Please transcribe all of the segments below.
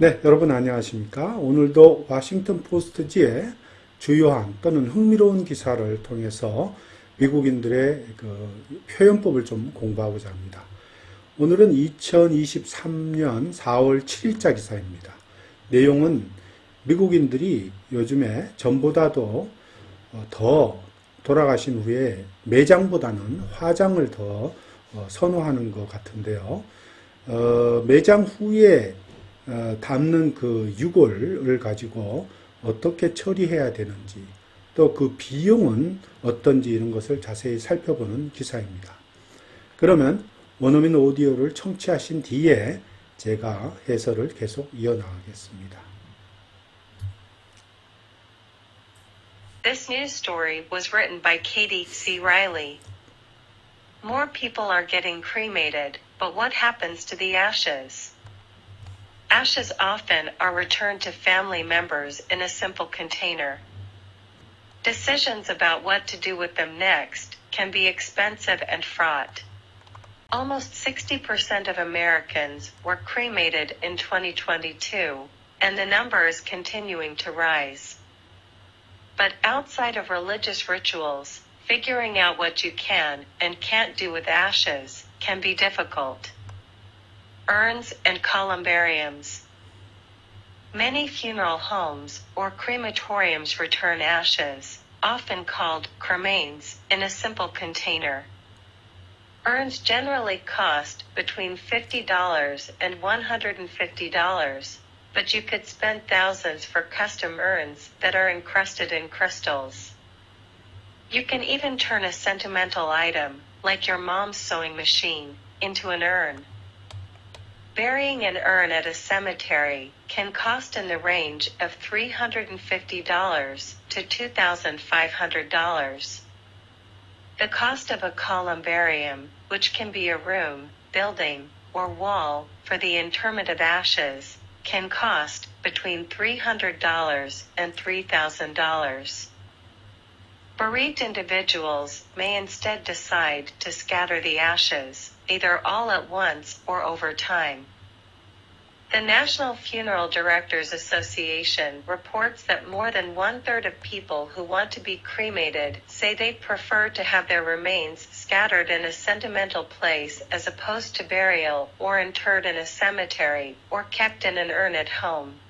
네, 여러분 안녕하십니까? 오늘도 워싱턴 포스트지의 주요한 또는 흥미로운 기사를 통해서 미국인들의 그 표현법을 좀 공부하고자 합니다. 오늘은 2023년 4월 7일자 기사입니다. 내용은 미국인들이 요즘에 전보다도 더 돌아가신 후에 매장보다는 화장을 더 선호하는 것 같은데요. 매장 후에 담는 그 유골을 가지고 어떻게 처리해야 되는지, 또 그 비용은 어떤지 이런 것을 자세히 살펴보는 기사입니다. 그러면 원어민 오디오를 청취하신 뒤에 제가 해설을 계속 이어나가겠습니다. This news story was written by Katie C. Riley. More people are getting cremated, but what happens to the ashes? Ashes often are returned to family members in a simple container. Decisions about what to do with them next can be expensive and fraught. Almost 60% of Americans were cremated in 2022, and the number is continuing to rise. But outside of religious rituals, figuring out what you can and can't do with ashes can be difficult. Urns and columbariums. Many funeral homes or crematoriums return ashes, often called cremains, in a simple container. Urns generally cost between $50 and $150, but you could spend thousands for custom urns that are encrusted in crystals. You can even turn a sentimental item, like your mom's sewing machine, into an urn. Burying an urn at a cemetery can cost in the range of $350 to $2,500. The cost of a columbarium, which can be a room, building, or wall, for the interment of ashes, can cost between $300 and $3,000. Bereaved individuals may instead decide to scatter the ashes, either all at once or over time. The National Funeral Directors Association reports that more than one-third of people who want to be cremated say they prefer to have their remains scattered in a sentimental place as opposed to burial or interred in a cemetery or kept in an urn at home.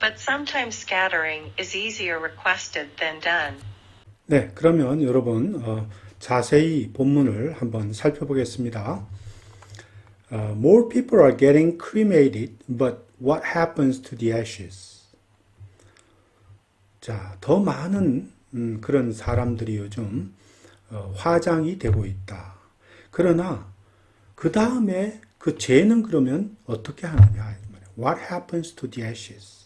But sometimes scattering is easier requested than done. 네, 그러면 여러분 자세히 본문을 한번 살펴보겠습니다. More people are getting cremated, but what happens to the ashes? 자, 더 많은 그런 사람들이 요즘 화장이 되고 있다. 그러나 그 다음에 그 죄는 그러면 어떻게 하느냐? What happens to the ashes?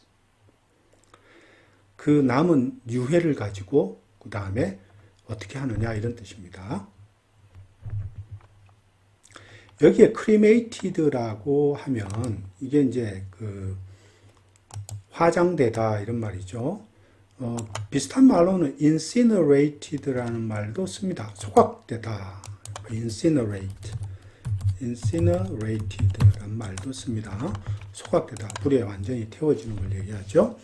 그 남은 유해를 가지고 그 다음에 어떻게 하느냐 이런 뜻입니다. 여기에 cremated라고 하면 이게 이제 그 화장되다 이런 말이죠. 비슷한 말로는 incinerated라는 말도 씁니다. 소각되다. incinerated라는 말도 씁니다. 소각되다. 불에 완전히 태워지는 걸 얘기하죠.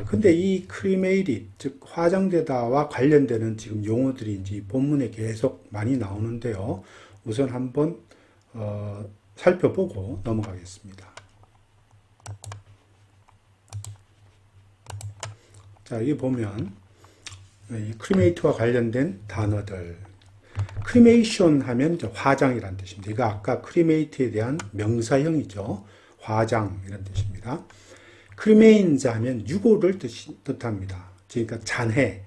근데 이 cremated, 즉 화장되다와 관련되는 지금 용어들이 이제 본문에 계속 많이 나오는데요. 우선 한번 살펴보고 넘어가겠습니다. 자, 여기 보면 이 cremate와 관련된 단어들. cremation 하면 이제 화장이라는 뜻입니다. 이거 아까 cremate에 대한 명사형이죠. 화장 이런 뜻입니다. cremains 하면 유골을 뜻합니다. 그러니까 잔해,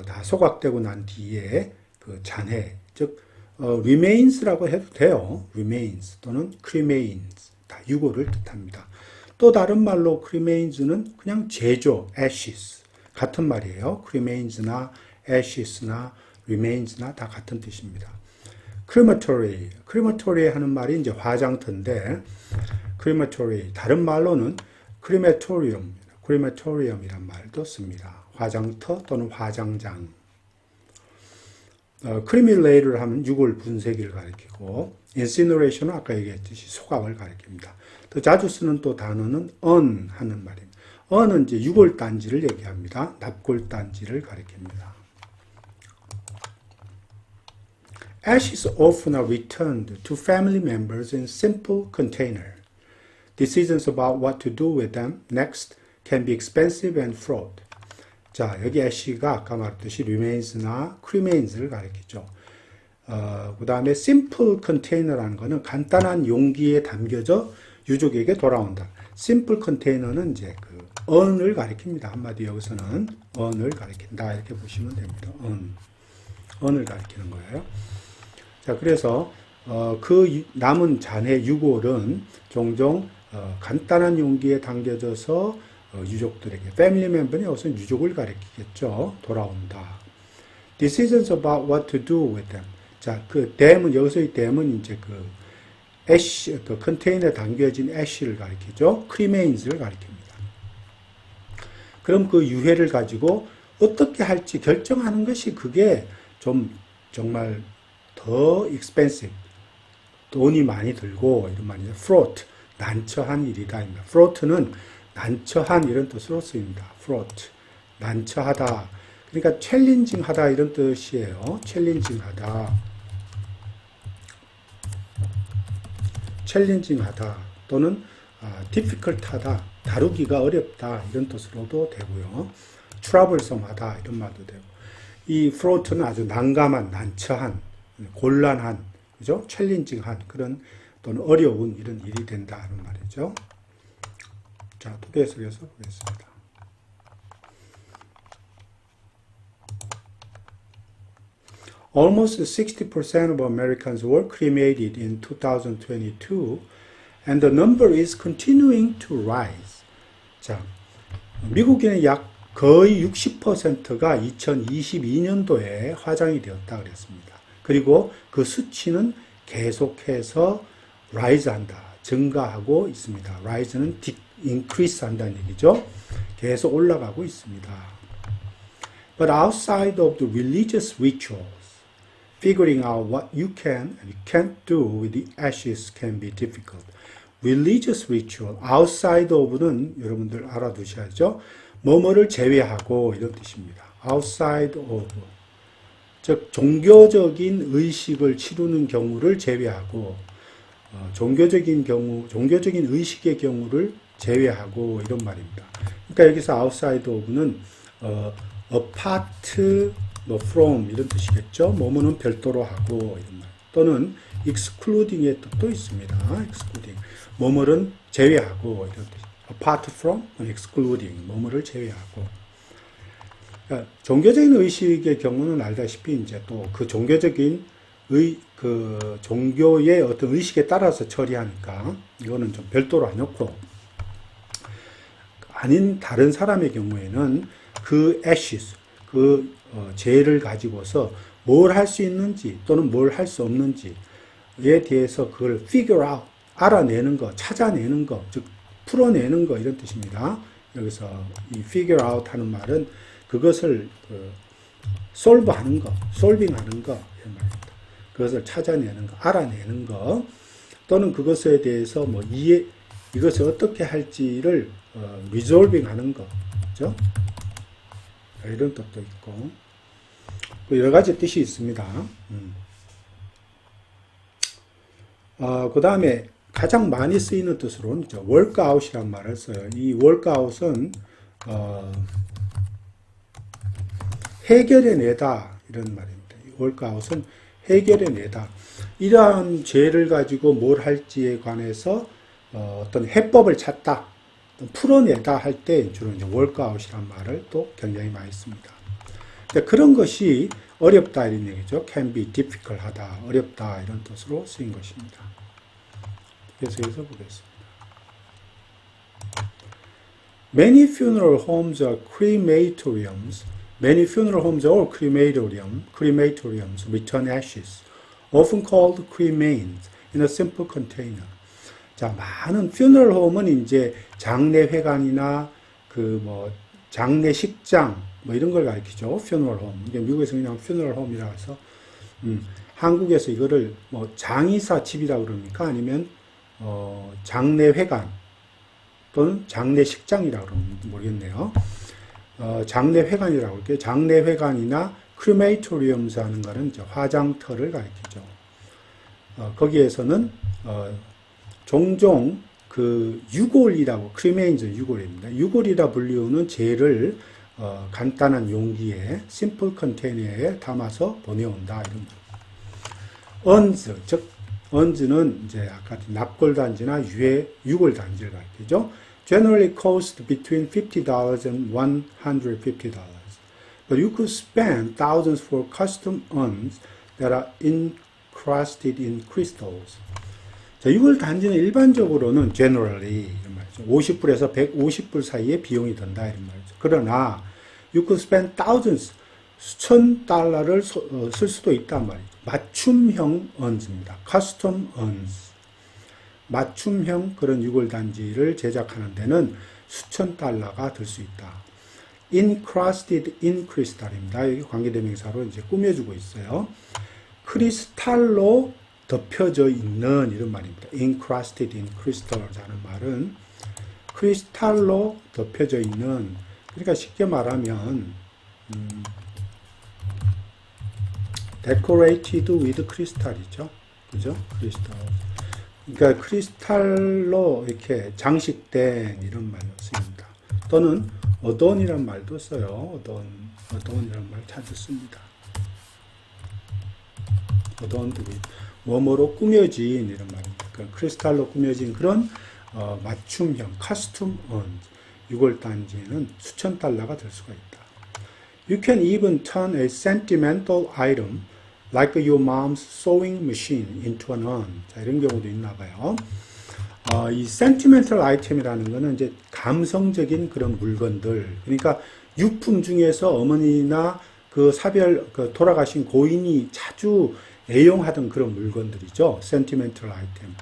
다 소각되고 난 뒤에 그 잔해, 즉 remains라고 해도 돼요. remains 또는 cremains, 다 유골을 뜻합니다. 또 다른 말로 cremains는 그냥 제조, ashes 같은 말이에요. cremains나 ashes나 remains나 다 같은 뜻입니다. crematory 하는 말이 이제 화장터인데 crematory 다른 말로는 crematorium이란 말도 씁니다. 화장터 또는 화장장. 크리밀레이를 하면 유골 분쇄기를 가리키고, 인시너레이션은 아까 얘기했듯이 소각을 가리킵니다. 더 자주 쓰는 또 단어는 on 하는 말입니다. on은 이제 유골 단지를 얘기합니다. 납골 단지를 가리킵니다. Ashes often are returned to family members in simple container. Decisions about what to do with them next can be expensive and fraught. 자, 여기 ash가 아까 말했듯이 remains나 cremains를 가리키죠. 그 다음에 simple container라는 것은 간단한 용기에 담겨져 유족에게 돌아온다. simple container는 이제 그 on을 가리킵니다. 한마디 여기서는 on을 가리킨다. 이렇게 보시면 됩니다. on을 가리키는 거예요. 자, 그래서 그 남은 잔해 유골은 종종 간단한 용기에 담겨져서 유족들에게, 패밀리 멤버는 여기서 유족을 가리키겠죠. 돌아온다. Decisions about what to do with them. 자, 그 them은, 여기서의 them은 이제 그 ash, 그 컨테이너에 담겨진 ash를 가리키죠. cremains를 가리킵니다. 그럼 그 유해를 가지고 어떻게 할지 결정하는 것이 그게 좀 정말 더 expensive, 돈이 많이 들고 이런 말이죠. fraught, 난처한 일이다. fraught는 난처한 이런 뜻으로 쓰입니다. fraught, 난처하다. 그러니까 챌린징하다 이런 뜻이에요. 챌린징하다. 챌린징하다 또는 difficult하다, 다루기가 어렵다 이런 뜻으로도 되고요. troublesome하다 이런 말도 되고. 이 fraught는 아주 난감한, 난처한, 곤란한, 그죠? 챌린징한 그런 또는 어려운 이런 일이 된다는 말이죠. 자, 두 해석에서 보겠습니다. Almost 60% of Americans were cremated in 2022, and the number is continuing to rise. 자, 미국인의 약 거의 60%가 2022년도에 화장이 되었다 그랬습니다. 그리고 그 수치는 계속해서 rise 한다, 증가하고 있습니다. rise는 increase 한다는 얘기죠. 계속 올라가고 있습니다. But outside of the religious rituals, figuring out what you can and can't do with the ashes can be difficult. Religious ritual, outside of는 여러분들 알아두셔야죠. 뭐뭐를 제외하고 이런 뜻입니다. outside of, 즉 종교적인 의식을 치르는 경우를 제외하고, 종교적인 의식의 경우를 제외하고 이런 말입니다. 그러니까 여기서 outside of는 apart from 이런 뜻이겠죠. 뭐뭐는 별도로 하고 이런 말. 또는 excluding의 뜻도 있습니다. excluding. 뭐뭐는 제외하고 이런 뜻. apart from, excluding. 뭐뭐를 제외하고. 그러니까 종교적인 의식의 경우는 알다시피 이제 또 그 종교적인 그 종교의 어떤 의식에 따라서 처리하니까 이거는 좀 별도로 안 놓고, 아닌 다른 사람의 경우에는 그 ashes, 그 죄를 가지고서 뭘 할 수 있는지 또는 뭘 할 수 없는지에 대해서 그걸 figure out, 알아내는 거, 찾아내는 거, 즉 풀어내는 거 이런 뜻입니다. 여기서 이 figure out 하는 말은 그것을 solve 하는 거, solving 하는 거 이런 말입니다. 그것을 찾아내는 거, 알아내는 거, 또는 그것에 대해서 뭐 이것을 어떻게 할지를 resolving 하는 거, 그죠? 이런 뜻도 있고, 여러 가지 뜻이 있습니다. 그 다음에 가장 많이 쓰이는 뜻으로는 workout이라는 말을 써요. 이 workout은 해결해내다 이런 말입니다. workout은 해결해내다. 이러한 죄를 가지고 뭘 할지에 관해서 어떤 해법을 찾다, 풀어내다 할 때 주로 이제 workout이라는 말을 또 굉장히 많이 씁니다. 그런 것이 어렵다 이런 얘기죠. can be difficult 하다, 어렵다 이런 뜻으로 쓰인 것입니다. 계속해서 보겠습니다. Many funeral homes are crematoriums. Many funeral homes or crematoriums return ashes, often called cremains, in a simple container. 자, 많은 funeral home은 이제 장례회관이나 장례식장 뭐 이런 걸 가리키죠. funeral home. 이게 미국에서 그냥 funeral home이라 해서 한국에서 이거를 뭐 장의사 집이라고 그럽니까? 아니면 장례회관 또는 장례식장이라고 그러는지 모르겠네요. 장례회관이라고 할게요. 장례회관이나 크리메이토리엄스 하는 거는 이제 화장터를 가리키죠. 거기에서는 종종 그 유골이라고, 크리메인즈 유골입니다. 유골이라 불리우는 재를 간단한 용기에, 심플 컨테이너에 담아서 보내온다, 이런 거. 언즈, 즉 언즈는 이제 아까 납골단지나 유골단지를 가리키죠. Generally cost between $50 and $150. But you could spend thousands for custom urns that are encrusted in crystals. 자, 유골단지는 일반적으로는 generally 이런 말이죠. 50불에서 150불 사이에 비용이 든다, 이런 말이죠. 그러나 you could spend thousands, 수천 달러를 쓸 수도 있단 말이죠. 맞춤형 언즈입니다. custom urns. 맞춤형 그런 유골단지를 제작하는 데는 수천 달러가 들 수 있다. encrusted in crystal입니다. 여기 관계대명사로 이제 꾸며주고 있어요. 크리스탈로 덮여져 있는 이런 말입니다. encrusted in crystal이라는 말은 크리스탈로 덮여져 있는, 그러니까 쉽게 말하면 decorated with crystal이죠. 그죠? 크리스탈. 그러니까 크리스탈로 이렇게 장식된 이런 말로 쓰입니다. 또는 adorn이라는 말도 써요. adorn이라는 말 자주 씁니다. adorned with 뭐뭐로 꾸며진 이런 말입니다. 그러니까 크리스탈로 꾸며진 그런 맞춤형 커스텀 유골단지는 수천 달러가 될 수가 있다. You can even turn a sentimental item like your mom's sewing machine into an urn. 자, 이런 경우도 있나 봐요. 이 sentimental item이라는 거는 이제 감성적인 그런 물건들. 그러니까 유품 중에서 어머니나 그 돌아가신 고인이 자주 애용하던 그런 물건들이죠. sentimental item.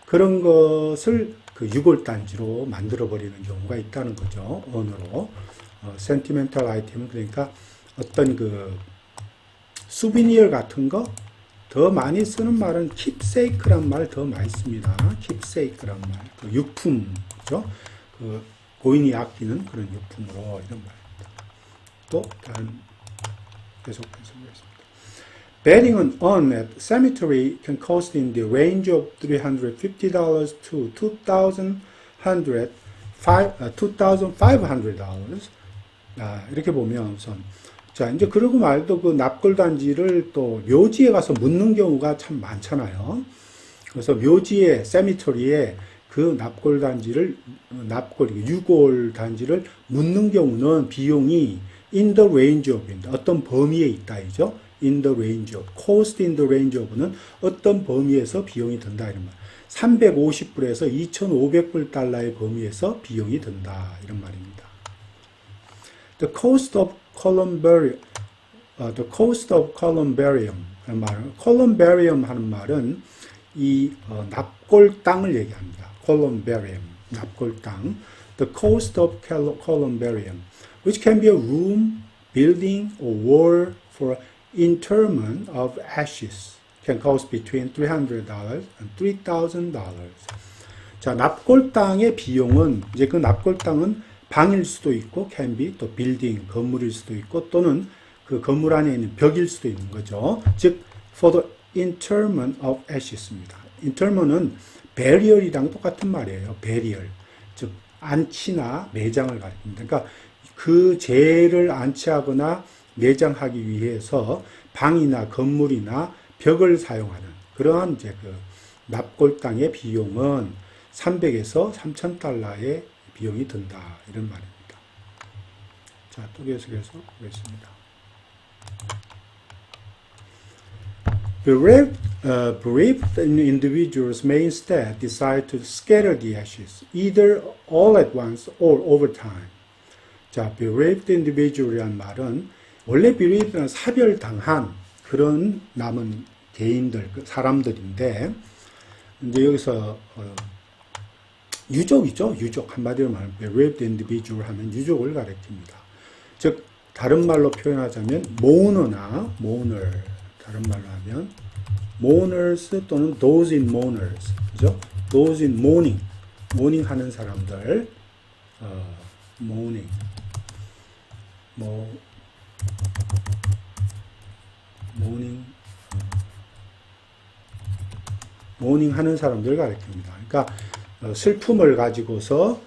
그런 것을 그 유골단지로 만들어버리는 경우가 있다는 거죠. 언어로. sentimental item은 그러니까 어떤 그 수비니어 같은 거, 더 많이 쓰는 말은 keepsake란 말 더 많이 씁니다. keepsake란 말. 그 유품이죠. 그 고인이 아끼는 그런 유품으로 이런 말입니다. 또 다른 계속해서 보겠습니다. Burying an urn at cemetery can cost in the range of $350 to $2,500. 이렇게 보면 우선 자, 이제 그러고 말도 그 납골단지를 또 묘지에 가서 묻는 경우가 참 많잖아요. 그래서 묘지에, 세미터리에 그 유골단지를 묻는 경우는 비용이 in the range of입니다. 어떤 범위에 있다이죠. in the range of. cost in the range of는 어떤 범위에서 비용이 든다 이런 말. 350불에서 2,500불 달러의 범위에서 비용이 든다 이런 말입니다. The cost of columbarium 하는 말은, columbarium 하는 말은 이 납골당을 얘기합니다. columbarium, 납골당. The cost of columbarium, which can be a room, building, or wall for interment of ashes, can cost between $300 and $3,000. 자, 납골당의 비용은, 이제 그 납골당은 방일 수도 있고, can be, 또 빌딩, 건물일 수도 있고, 또는 그 건물 안에 있는 벽일 수도 있는 거죠. 즉, for the interment of ashes입니다. interment은 burial이랑 똑같은 말이에요. burial. 즉, 안치나 매장을 가리킵니다. 그러니까 그 재를 안치하거나 매장하기 위해서 방이나 건물이나 벽을 사용하는 그러한 이제 그 납골당의 비용은 300에서 3,000달러의 비용이 든다. 이런 말입니다. 자, 또 계속해서 보겠습니다. Bereaved individuals may instead decide to scatter the ashes, either all at once or over time. 자, bereaved individual이라는 말은 원래 bereaved는 사별당한 그런 남은 개인들, 사람들인데 이제 여기서 유족이죠. 유족. 한마디로 말하면 bereaved individual 하면 유족을 가리킵니다. 즉 다른 말로 표현하자면 mourner 다른 말로 하면 mourners 또는 those in mourners, 그죠? those in mourning, mourning 하는 사람들, mourning, mourning 하는 사람들 가리킵니다. 그러니까 슬픔을 가지고서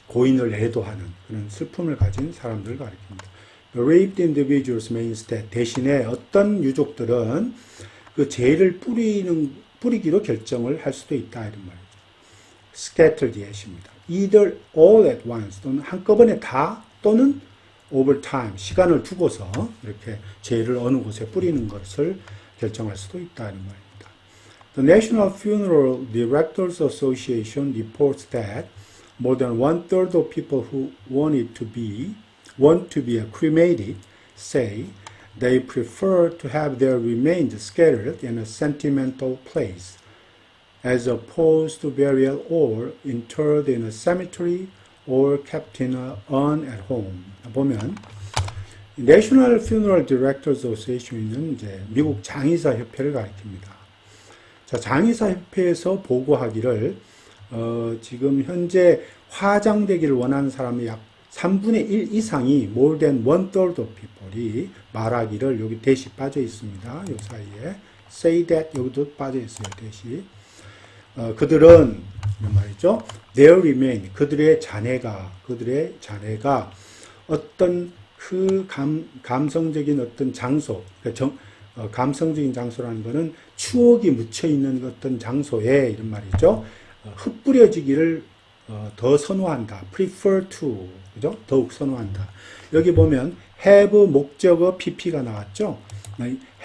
고인을 애도하는 그런 슬픔을 가진 사람들을 가리킵니다. Raped individuals means that 대신에 어떤 유족들은 그 죄를 뿌리기로 결정을 할 수도 있다 이런 말이죠. Scattered yet입니다. Either all at once 또는 한꺼번에 다 또는 over time 시간을 두고서 이렇게 죄를 어느 곳에 뿌리는 것을 결정할 수도 있다 이런 말입니다. The National Funeral Directors Association reports that more than 1/3 of people who want to be cremated say they prefer to have their remains scattered in a sentimental place as opposed to burial or interred in a cemetery or kept in an urn at home. 보면 National Funeral Directors Association은 이제 미국 장의사 협회를 가리킵니다. 자, 장의사 협회에서 보고하기를 지금 현재 화장되기를 원하는 사람의 약 3분의 1 이상이 more than 1/3 of people이 말하기를 여기 대시 빠져 있습니다. 이 사이에 say that 여기도 빠져 있어요. 대시. 그들은 이런 말이죠. Their remain 그들의 자네가 어떤 그 감성적인 어떤 장소, 감성적인 장소라는 것은 추억이 묻혀 있는 어떤 장소에 이런 말이죠. 흩뿌려지기를 더 선호한다. prefer to, 그죠? 더욱 선호한다. 여기 보면 have 목적어 pp가 나왔죠.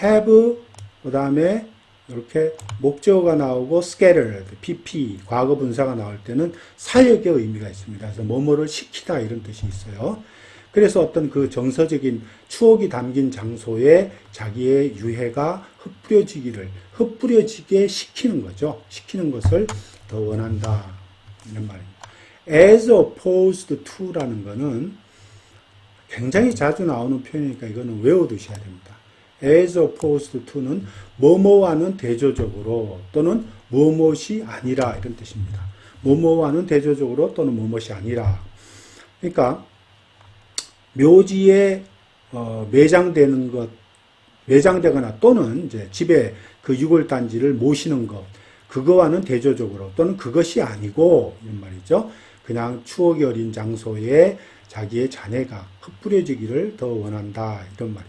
have 그 다음에 이렇게 목적어가 나오고 scattered pp 과거 분사가 나올 때는 사역의 의미가 있습니다. 그래서 뭐뭐를 시키다 이런 뜻이 있어요. 그래서 어떤 그 정서적인 추억이 담긴 장소에 자기의 유해가 흩뿌려지게 시키는 거죠. 시키는 것을 더 원한다. 이런 말입니다. As opposed to라는 거는 굉장히 자주 나오는 표현이니까 이거는 외워두셔야 됩니다. As opposed to는 뭐뭐와는 대조적으로 또는 무엇이 아니라 이런 뜻입니다. 뭐뭐와는 대조적으로 또는 무엇이 아니라. 그러니까 묘지에 매장되거나 또는 이제 집에 그 유골단지를 모시는 것, 그거와는 대조적으로 또는 그것이 아니고 이런 말이죠. 그냥 추억이 어린 장소에 자기의 자네가 흩뿌려지기를 더 원한다 이런 말이죠.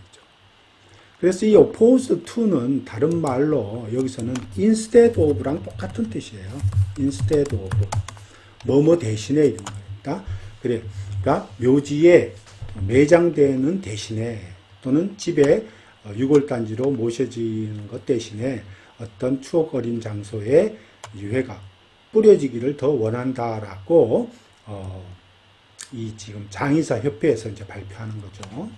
그래서 이 opposed to는 다른 말로 여기서는 instead of랑 똑같은 뜻이에요. instead of 뭐뭐 대신에 이런 말입니다. 그러니까 묘지에 매장되는 대신에 또는 집에 유골단지로 모셔지는 것 대신에 어떤 추억 어린 장소에 유해가 뿌려지기를 더 원한다라고 이 지금 장의사 협회에서 이제 발표하는 거죠.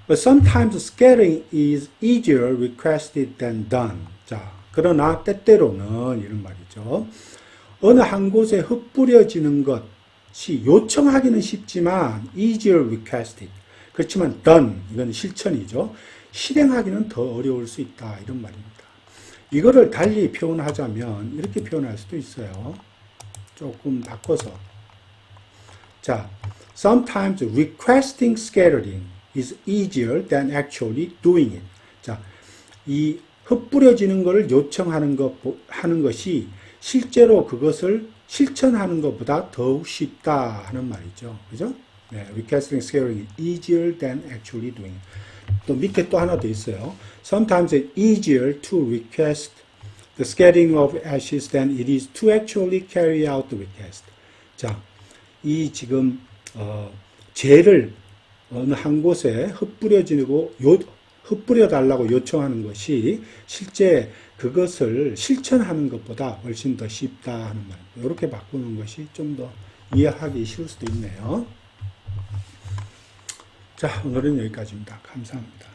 But sometimes scattering is easier requested than done. 자, 그러나 때때로는 이런 말이죠. 어느 한 곳에 흩뿌려지는 것이 요청하기는 쉽지만 easier requested. 그렇지만 done, 이건 실천이죠. 실행하기는 더 어려울 수 있다. 이런 말입니다. 이거를 달리 표현하자면 이렇게 표현할 수도 있어요. 조금 바꿔서. 자, sometimes requesting scattering is easier than actually doing it. 자, 이 흩뿌려지는 것을 요청하는 하는 것이 실제로 그것을 실천하는 것보다 더욱 쉽다 하는 말이죠. 그죠? 네, requesting scattering is easier than actually doing it. 또 밑에 또 하나 더 있어요. Sometimes it's easier to request the scattering of ashes than it is to actually carry out the request. 자, 이 지금 죄를 어느 한 곳에 흩뿌려 달라고 요청하는 것이 실제 그것을 실천하는 것보다 훨씬 더 쉽다 하는 말. 이렇게 바꾸는 것이 좀 더 이해하기 쉬울 수도 있네요. 자, 오늘은 여기까지입니다. 감사합니다.